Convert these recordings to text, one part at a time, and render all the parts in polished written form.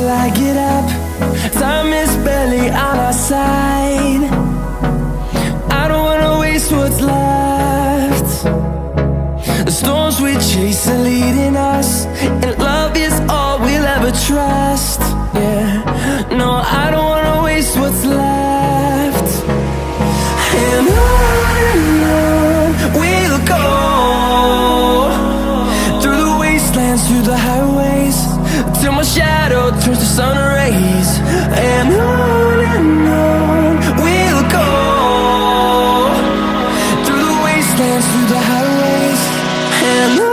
till I get up. Time is barely on our side. I don't wanna waste what's left. The storms we chase are leading us, and love is all we'll ever trust. Yeah, no, I don't wanna waste what's left. And on we'll go, through the wastelands, through the highways, till my shadow turns to sun rays. And on we'll go, through the wastelands, through the highways, and on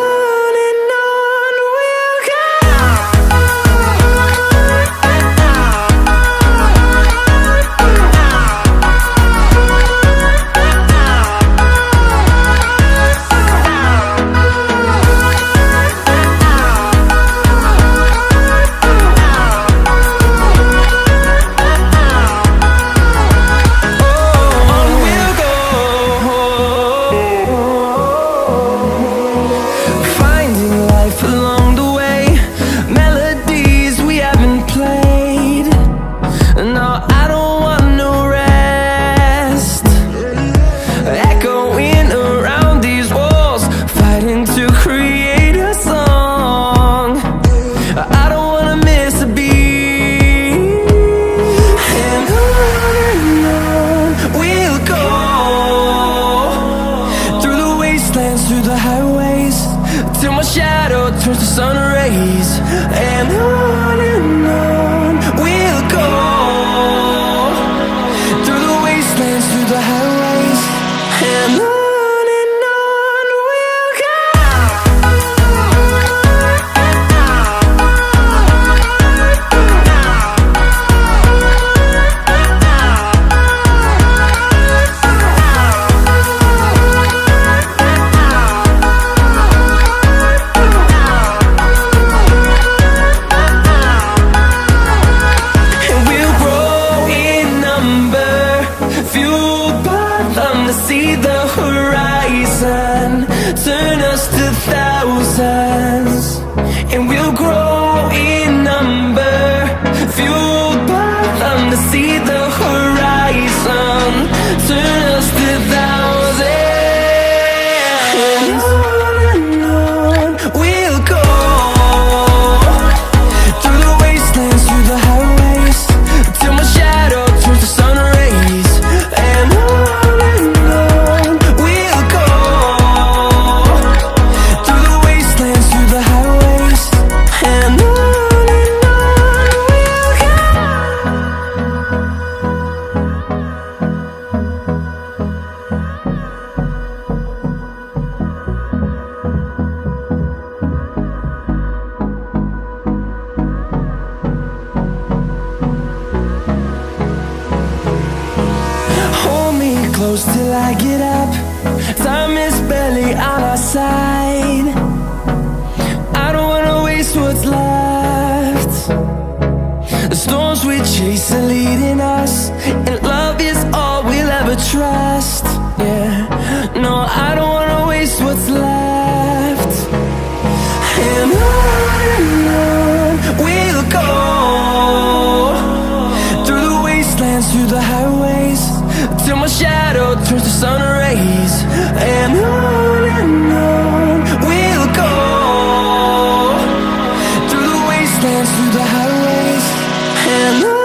we'll go. Through the highways, till my shadow turns to sun rays. And on we'll go, through the wastelands, through the highways, and on we'll go. See the horizon turn us to thousands, and we'll grow in number, fueled by them. To see the horizon turn us to thousands, and on we'll go, through the wastelands, through the highways, till my shadow turns to sun rays. And close till I get up. Time is barely on our side. I don't wanna waste what's left. The storms we chase are leading us, and love is all we'll ever trust. Yeah, no, I don't wanna waste what's left. And on we'll go, through the wastelands, through the highways, till my shadow turns to sun rays. And on we'll go, through the wastelands, through the highways, and on.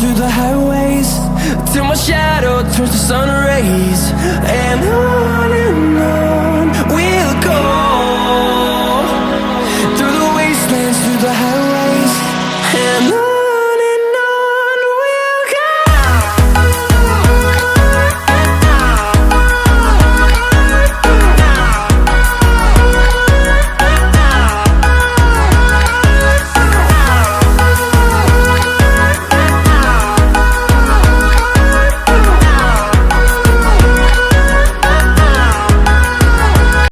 through the highways, till my shadow turns to sun rays. And on we'll go, through the wastelands, through the highways, and on.